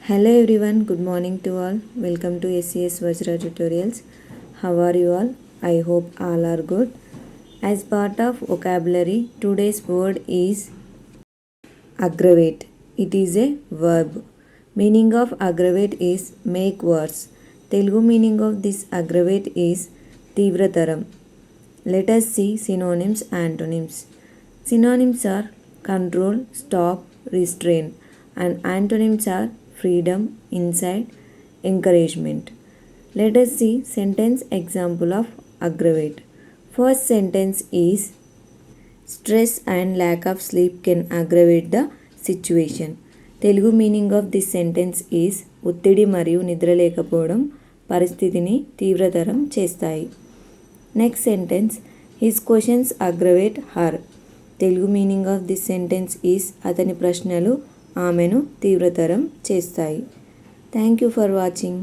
Hello everyone, good morning to all. Welcome to SCS VAJRA Tutorials. How are you all? I hope all are good. As part of vocabulary, today's word is aggravate. It is a verb. Meaning of aggravate is make worse. Telugu meaning of this aggravate is tivrataram. Let us see synonyms and antonyms. Synonyms are control, stop, restrain, and antonyms are freedom, insight, encouragement. Let us see sentence example of aggravate. First sentence is stress and lack of sleep can aggravate the situation. Telugu meaning of this sentence is ఒత్తిడి మరియు నిద్ర లేకపోవడం పరిస్థితిని తీవ్రతరం చేస్తాయి. Next sentence his questions aggravate her. Telugu meaning of this sentence is అతని ప్రశ్నలు ఆమెను తీవ్రతరం చేస్తాయి. Thank you for watching.